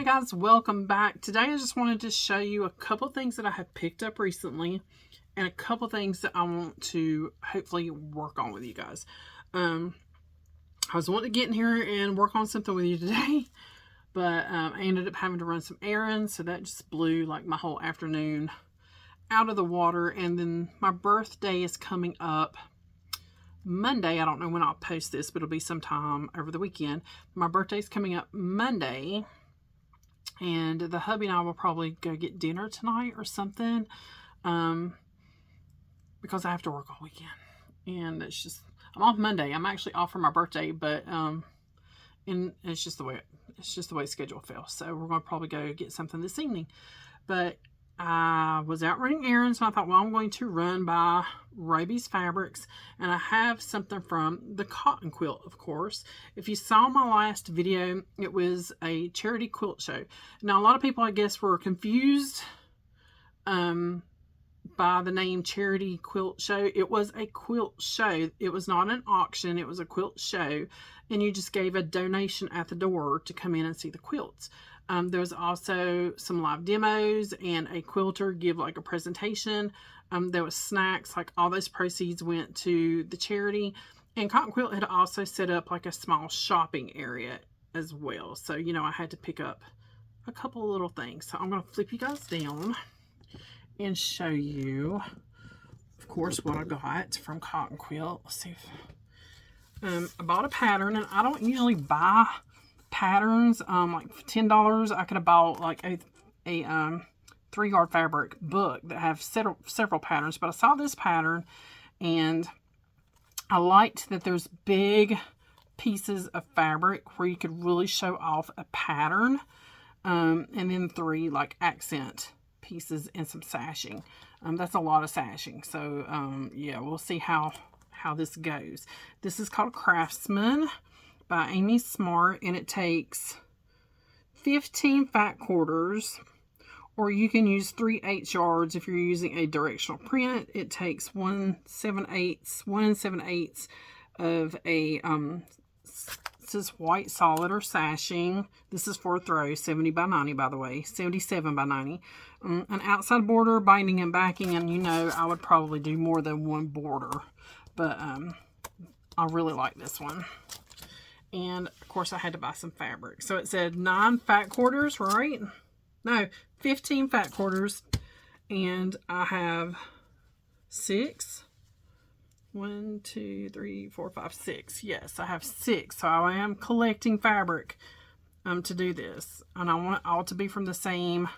guys, welcome back. Today I just wanted to show you a couple things that I have picked up recently and a couple things that I want to hopefully work on with you guys. I was wanting to get in here and work on something with you today, but I ended up having to run some errands, so that just blew like my whole afternoon out of the water. And then my birthday is coming up Monday. I don't know when I'll post this, but it'll be sometime over the weekend. My birthday's coming up Monday, and the hubby and I will probably go get dinner tonight or something, because I have to work all weekend. And it's just, I'm off Monday. I'm actually off for my birthday, but and it's just the way the schedule fell. So we're going to probably go get something this evening. But I was out running errands, and I thought, well, I'm going to run by Raby's Fabrics, and I have something from the cotton quilt, of course. If you saw my last video, it was a charity quilt show. Now, a lot of people, I guess, were confused by the name Charity Quilt Show. It was a quilt show. It was not an auction. It was a quilt show, and you just gave a donation at the door to come in and see the quilts. There was also some live demos and a quilter give like a presentation. There was snacks. Like all those proceeds went to the charity. And Cotton Quilt had also set up like a small shopping area as well. So, you know, I had to pick up a couple of little things. So I'm going to flip you guys down and show you, of course, what I got from Cotton Quilt. Let's see if I bought a pattern, and I don't usually buy patterns. Like for $10 I could have bought like a 3-yard fabric book that have several patterns, but I saw this pattern and I liked that there's big pieces of fabric where you could really show off a pattern, and then 3 like accent pieces and some sashing. That's a lot of sashing, so yeah, we'll see how this goes. This is called Craftsman by Amy Smart, and it takes 15 fat quarters, or you can use 3/8 yards if you're using a directional print. It takes 1 7/8 of a this is white solid or sashing. This is 4 throws, 70 by 90, by the way, 77 by 90. An outside border, binding and backing, and you know I would probably do more than one border, but I really like this one. And of course I had to buy some fabric. So it said 9 fat quarters, right? No, 15 fat quarters. And I have 6. 1, 2, 3, 4, 5, 6. Yes, I have 6. So I am collecting fabric to do this. And I want it all to be from the same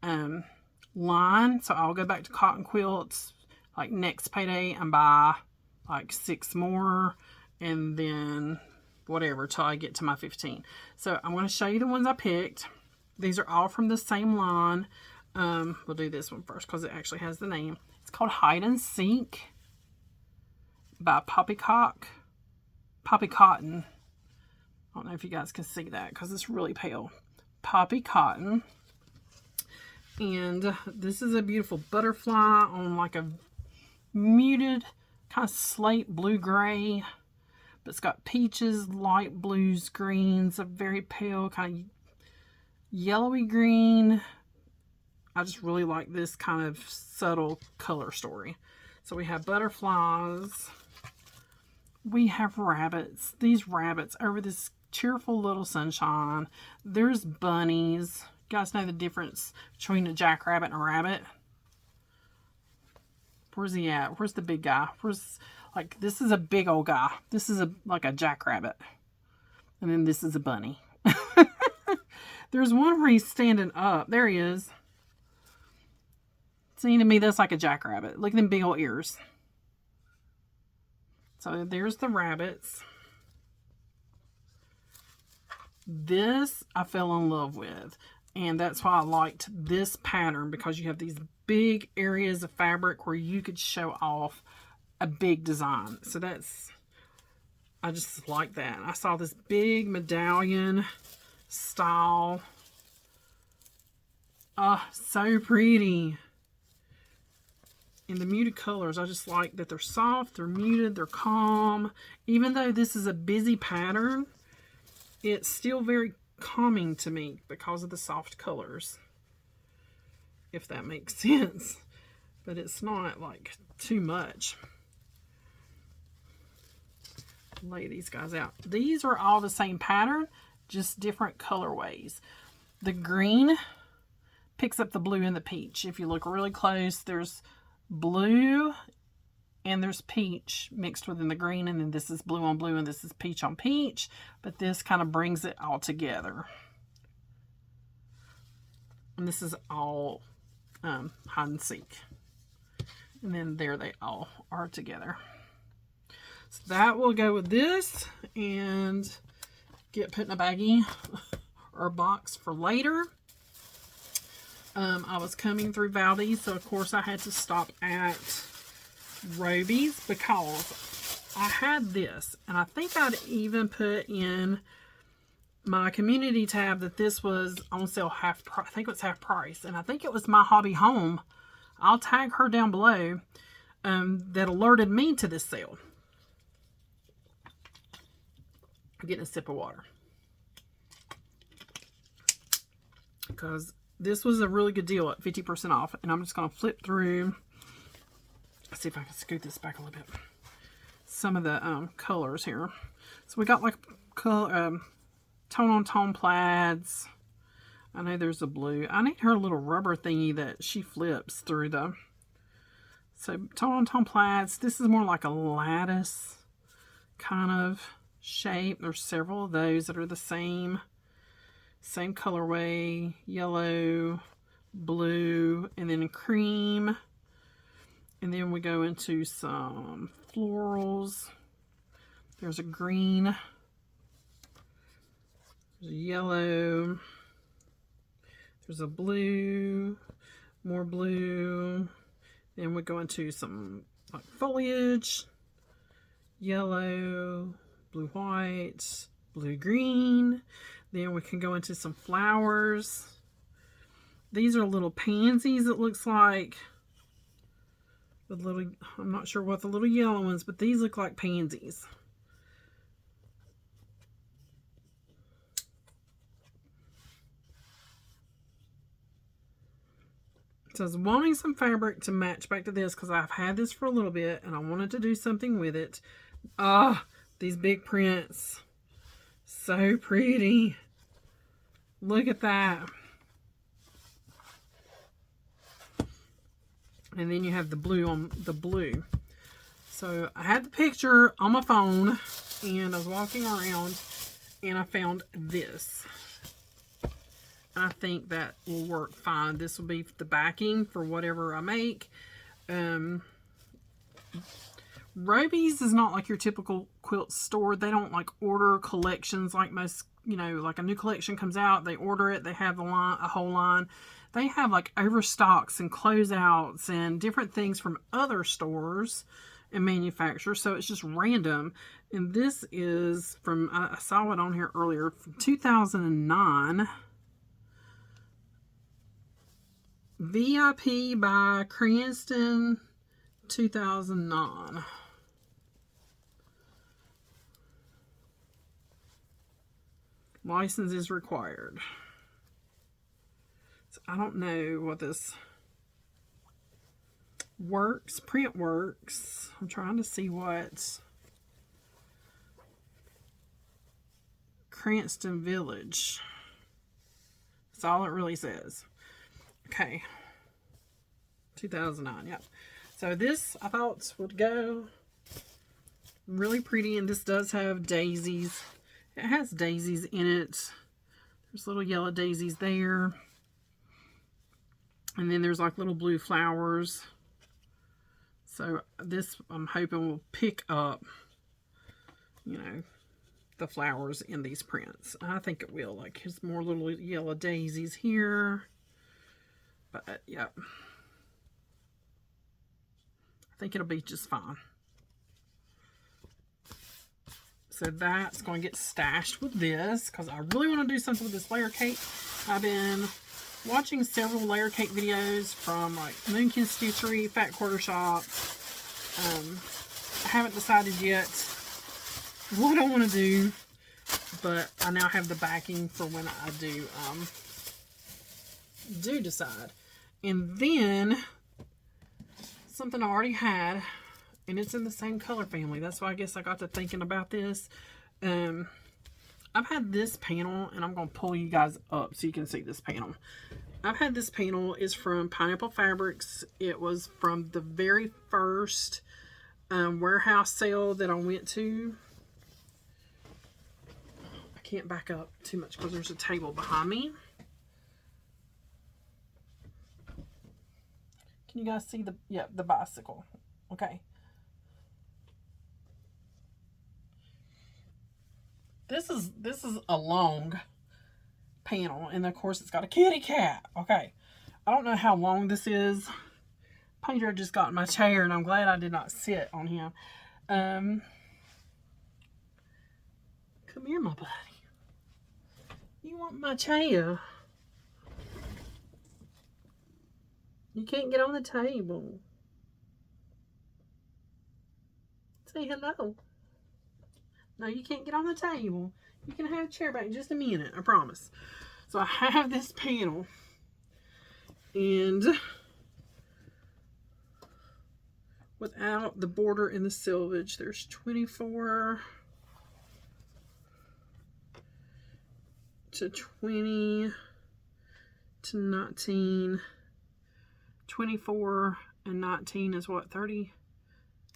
line. So I'll go back to Cotton Quilts like next payday and buy like 6 more. And then whatever till I get to my 15. So I'm going to show you the ones I picked. These are all from the same line. We'll do this one first because it actually has the name. It's called Hide and Seek by Poppy Cotton. I don't know if you guys can see that because it's really pale. Poppy Cotton. And this is a beautiful butterfly on like a muted kind of slate blue gray. But it's got peaches, light blues, greens, a very pale kind of yellowy green. I just really like this kind of subtle color story. So we have butterflies. We have rabbits. These rabbits over this cheerful little sunshine. There's bunnies. You guys know the difference between a jackrabbit and a rabbit? Where's he at? Where's the big guy? Like, this is a big old guy. This is like a jackrabbit. And then this is a bunny. There's one where he's standing up. There he is. See, to me, that's like a jackrabbit. Look at them big old ears. So there's the rabbits. This I fell in love with. And that's why I liked this pattern, because you have these big areas of fabric where you could show off a big design. So I just like that. I saw this big medallion style. Oh, so pretty. And the muted colors, I just like that they're soft, they're muted, they're calm. Even though this is a busy pattern, it's still very calming to me because of the soft colors, if that makes sense. But it's not like too much. Lay these guys out. These are all the same pattern, just different colorways. The green picks up the blue and the peach. If you look really close, there's blue and there's peach mixed within the green, and then this is blue on blue and this is peach on peach, but this kind of brings it all together. And this is all hide and seek. And then there they all are together. So that will go with this and get put in a baggie or a box for later. I was coming through Valdez, so of course I had to stop at Roby's because I had this, and I think I'd even put in my community tab that this was on sale half price. I think it was half price, and I think it was My Hobby Home. I'll tag her down below that alerted me to this sale. I'm getting a sip of water because this was a really good deal at 50% off, and I'm just going to flip through. Let's see if I can scoot this back a little bit. Some of the colors here. So we got like tone-on-tone plaids. I know there's a blue. I need her little rubber thingy that she flips through the. So tone-on-tone plaids. This is more like a lattice kind of shape. There's several of those that are the same colorway. Yellow, blue, and then cream. And then we go into some florals. There's a green. There's a yellow. There's a blue. More blue. Then we go into some like foliage. Yellow. Blue white. Blue green. Then we can go into some flowers. These are little pansies, it looks like. With little, I'm not sure what the little yellow ones, but these look like pansies. So I was wanting some fabric to match back to this because I've had this for a little bit and I wanted to do something with it. Ah, these big prints. So pretty. Look at that. And then you have the blue on the blue. So I had the picture on my phone and I was walking around and I found this. I think that will work fine. This will be the backing for whatever I make. Roby's is not like your typical quilt store. They don't like order collections like most, you know, like a new collection comes out, they order it, they have a whole line. They have like overstocks and closeouts and different things from other stores and manufacturers. So it's just random. And this is from, I saw it on here earlier, from 2009. VIP by Cranston, 2009. License is required. So I don't know what this works. Print works. I'm trying to see what Cranston Village. That's all it really says. Okay, 2009, yeah. So this I thought would go really pretty, and this does have daisies. It has daisies in it. There's little yellow daisies there. And then there's like little blue flowers. So this I'm hoping will pick up, you know, the flowers in these prints. I think it will. Like, here's more little yellow daisies here. But, yeah. I think it'll be just fine. So that's going to get stashed with this because I really want to do something with this layer cake. I've been watching several layer cake videos from like Moonkin Stitchery, Fat Quarter Shop. I haven't decided yet what I want to do. but I now have the backing for when I do decide. And then something I already had, and it's in the same color family. That's why I guess I got to thinking about this. I've had this panel, and I'm going to pull you guys up so you can see this panel. I've had this panel. Is from Pineapple Fabrics. It was from the very first warehouse sale that I went to. I can't back up too much because there's a table behind me. Can you guys see the bicycle? Okay. This is a long panel, and of course it's got a kitty cat. Okay. I don't know how long this is. Pedro just got in my chair, and I'm glad I did not sit on him. Come here, my buddy. You want my chair? You can't get on the table. Say hello. No, you can't get on the table. You can have a chair back in just a minute, I promise. So I have this panel, and without the border and the selvage, there's 24 to 20 to 19. 24 and 19 is what, 30?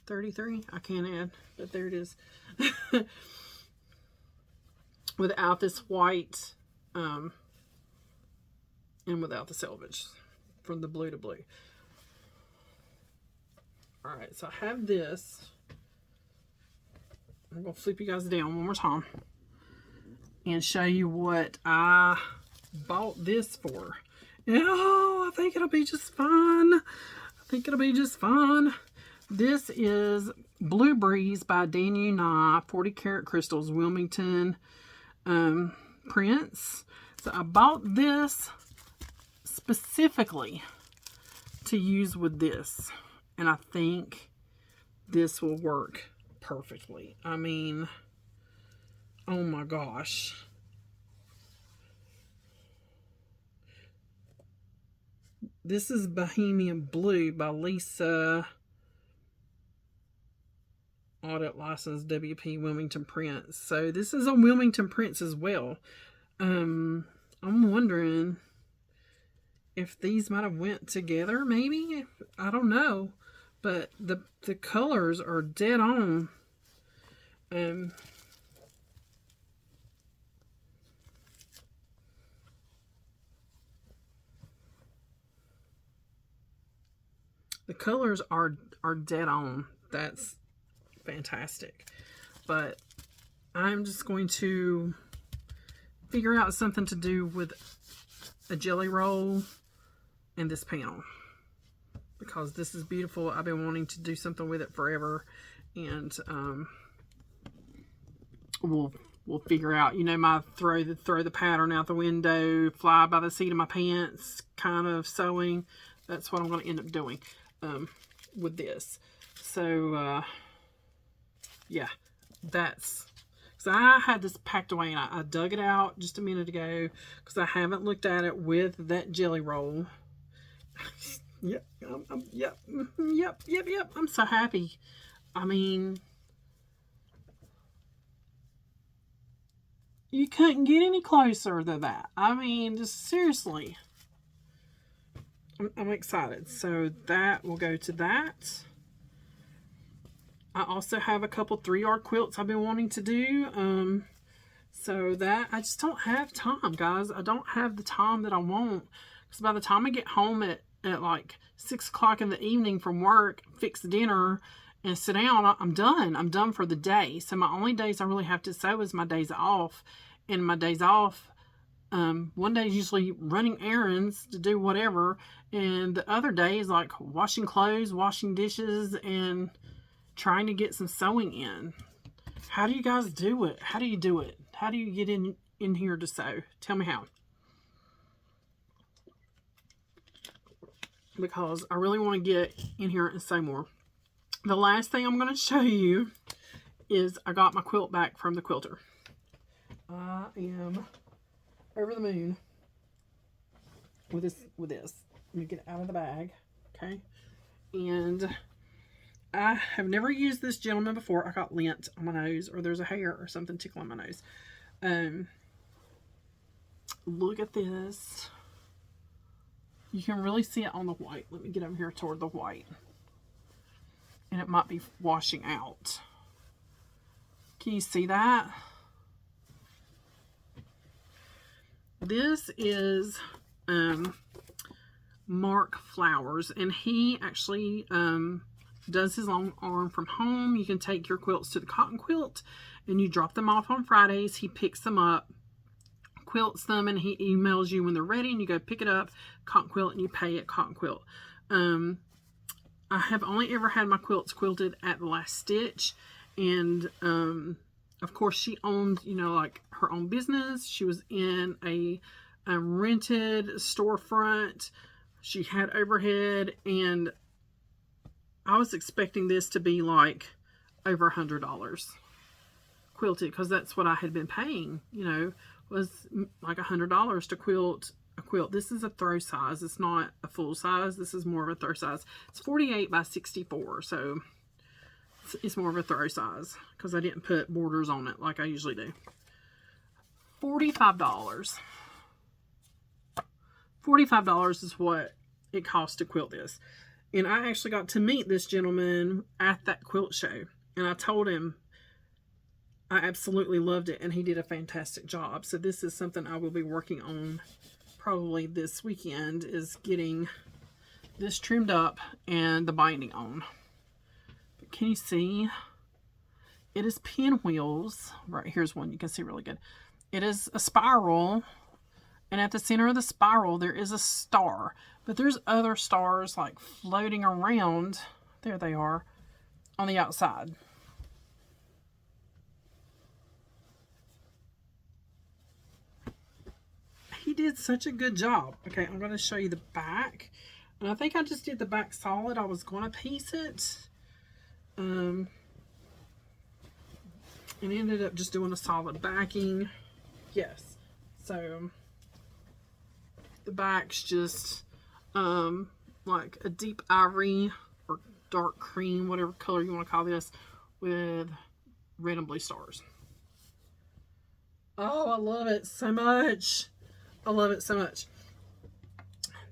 33? I can't add, but there it is. Without this white, and without the selvage, from the blue to blue. Alright, so I have this. I'm going to flip you guys down one more time and show you what I bought this for. Oh, I think it'll be just fun. I think it'll be just fun. This is Blue Breeze by Daniel Nye, 40 karat crystals, Wilmington prints. So I bought this specifically to use with this, and I think this will work perfectly. I mean, oh my gosh. This is Bohemian Blue by Lisa, audit license, WP Wilmington Prints. So this is on Wilmington Prints as well. I'm wondering if these might have went together, maybe. I don't know, but the colors are dead on. The colors are dead on. That's fantastic. But I'm just going to figure out something to do with a jelly roll and this panel, because this is beautiful. I've been wanting to do something with it forever, and we'll figure out, you know, my throw the pattern out the window, fly by the seat of my pants kind of sewing. That's what I'm going to end up doing with this. So yeah, that's, because I had this packed away, and I dug it out just a minute ago because I haven't looked at it with that jelly roll. Yep, yep. I'm so happy. I mean, you couldn't get any closer than that. I mean, just seriously. I'm excited. So that will go to that. I also have a couple 3-yard quilts I've been wanting to do. So that, I just don't have time, guys. I don't have the time that I want. Because by the time I get home at like 6 o'clock in the evening from work, fix dinner, and sit down, I'm done. I'm done for the day. So my only days I really have to sew is my days off. And my days off, one day is usually running errands to do whatever. And the other day is like washing clothes, washing dishes, and trying to get some sewing in. How do you guys do it? How do you do it? How do you get in here to sew? Tell me how. Because I really want to get in here and sew more. The last thing I'm going to show you is I got my quilt back from the quilter. I am over the moon with this. Let me get it out of the bag. Okay. And I have never used this gentleman before. I got lint on my nose, or there's a hair or something tickling my nose. Look at this. You can really see it on the white. Let me get over here toward the white. And it might be washing out. Can you see that? This is Mark Flowers, and he actually does his Longarm from home. You can take your quilts to the Cotton Quilt and you drop them off on Fridays. He picks them up, quilts them, and he emails you when they're ready, and you go pick it up, Cotton Quilt, and you pay at Cotton Quilt. I have only ever had my quilts quilted at the Last Stitch, and of course she owned, you know, like her own business. She was in a rented storefront. She had overhead, and I was expecting this to be like over $100 quilted, because that's what I had been paying, you know, was like $100 to quilt a quilt. This is a throw size. It's not a full size. This is more of a throw size. It's 48 by 64, so it's more of a throw size because I didn't put borders on it like I usually do. $45. $45 is what it costs to quilt this. And I actually got to meet this gentleman at that quilt show. And I told him I absolutely loved it, and he did a fantastic job. So this is something I will be working on probably this weekend, is getting this trimmed up and the binding on. But can you see? It is pinwheels. Right, here's one you can see really good. It is a spiral, and at the center of the spiral there is a star. But there's other stars like floating around. There they are on the outside. He did such a good job. Okay, I'm going to show you the back. And I think I just did the back solid. I was going to piece it. And ended up just doing a solid backing. Yes. So the back's just like a deep ivory or dark cream, whatever color you want to call this, with red and blue stars. Oh, I love it so much. I love it so much.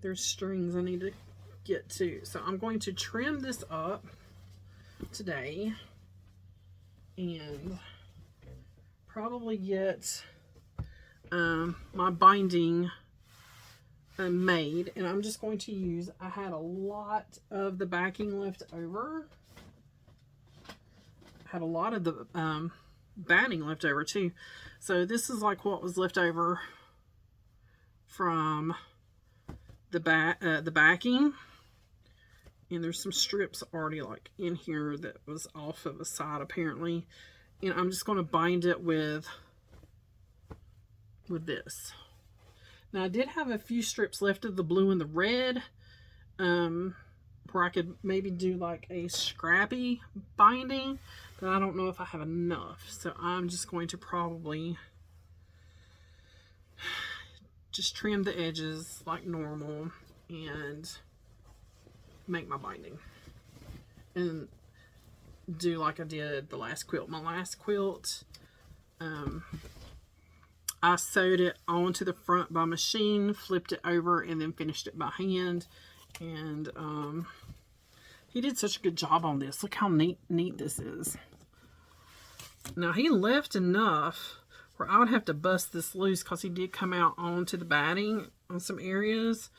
There's strings I need to get to. So I'm going to trim this up today and probably get my binding made. And I'm just going to use, I had a lot of the backing left over. I had a lot of the batting left over too. So this is like what was left over from the backing, and there's some strips already like in here that was off of a side apparently, and I'm just going to bind it with this. Now I did have a few strips left of the blue and the red, where I could maybe do like a scrappy binding, but I don't know if I have enough, so I'm just going to probably just trim the edges like normal and make my binding and do like I did the last quilt. My last quilt, I sewed it onto the front by machine, flipped it over, and then finished it by hand. And he did such a good job on this. Look how neat this is. Now he left enough where I would have to bust this loose, because he did come out onto the batting on some areas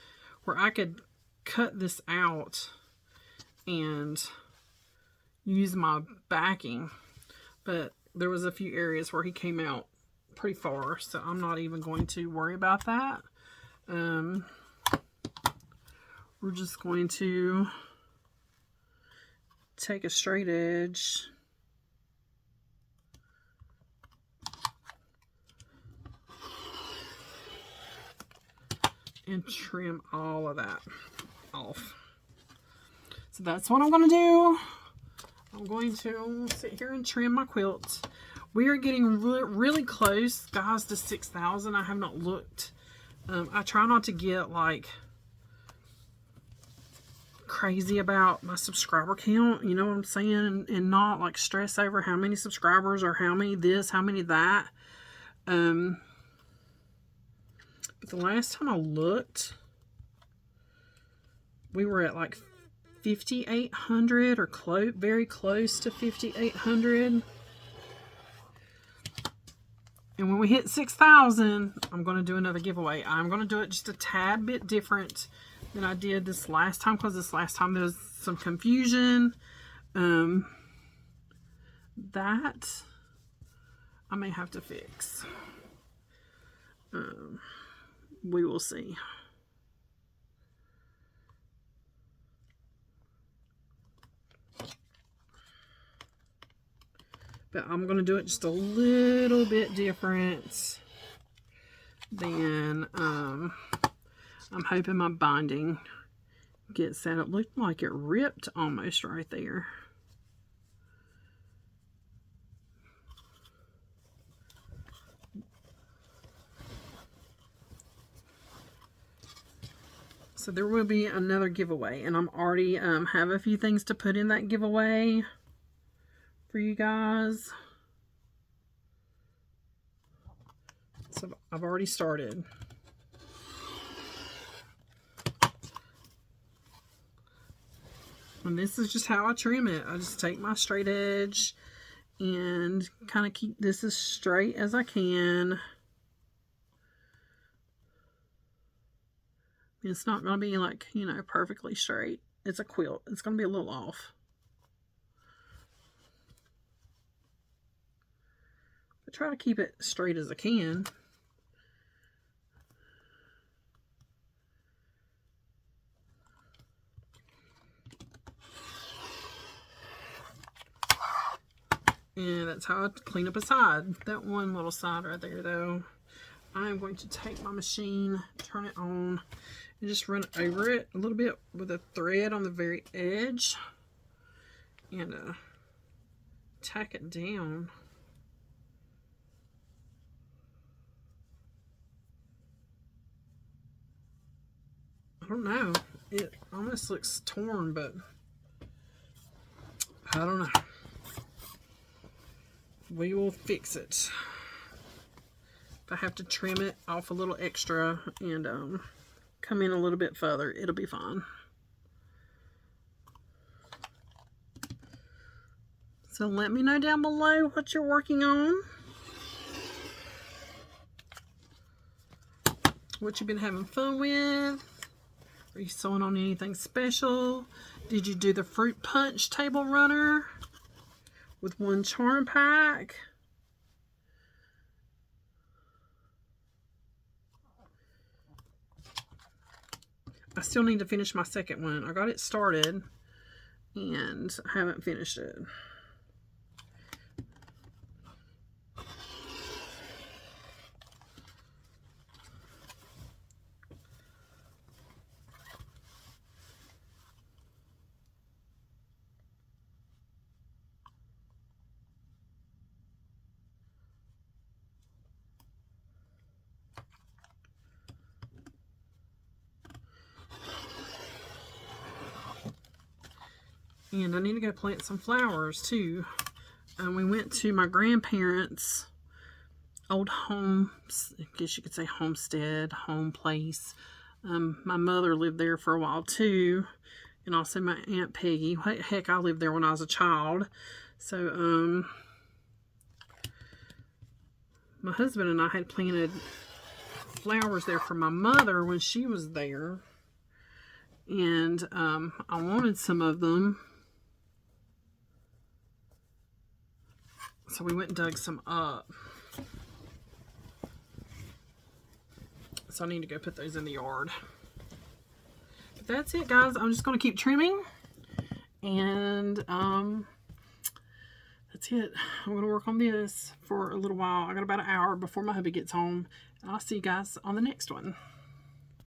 where I could cut this out and use my backing. But there was a few areas where he came out pretty far, so I'm not even going to worry about that. We're just going to take a straight edge and trim all of that off. So that's what I'm going to do. I'm going to sit here and trim my quilt. We are getting really close, guys, to 6,000. I have not looked. I try not to get like crazy about my subscriber count, you know what I'm saying, and not like stress over how many subscribers or how many this, how many that. But the last time I looked, we were at like 5,800 or very close to 5,800. And when we hit 6,000, I'm going to do another giveaway. I'm going to do it just a tad bit different than I did this last time, because this last time there was some confusion. That I may have to fix. We will see. But I'm going to do it just a little bit different than, I'm hoping my binding gets set up. Looked like it ripped almost right there. So there will be another giveaway, and I'm already have a few things to put in that giveaway for you guys. So I've already started. And this is just how I trim it. I just take my straight edge and kind of keep this as straight as I can. It's not going to be like, you know, perfectly straight. It's a quilt. It's going to be a little off. I try to keep it straight as I can. And that's how I clean up a side. That one little side right there, though, I'm going to take my machine, turn it on, and just run over it a little bit with a thread on the very edge, and tack it down. I don't know. It almost looks torn, but I don't know. We will fix it. If I have to trim it off a little extra and come in a little bit further, it'll be fine. So let me know down below what you're working on. What you've been having fun with. Are you sewing on anything special? Did you do the fruit punch table runner with one charm pack? I still need to finish my second one. I got it started and I haven't finished it. And I need to go plant some flowers too. We went to my grandparents' old home, I guess you could say homestead, home place. My mother lived there for a while too, and also my Aunt Peggy. Heck, I lived there when I was a child. So my husband and I had planted flowers there for my mother when she was there, and I wanted some of them. So we went and dug some up. So I need to go put those in the yard. But that's it, guys. I'm just going to keep trimming. And that's it. I'm going to work on this for a little while. I got about an hour before my hubby gets home. And I'll see you guys on the next one.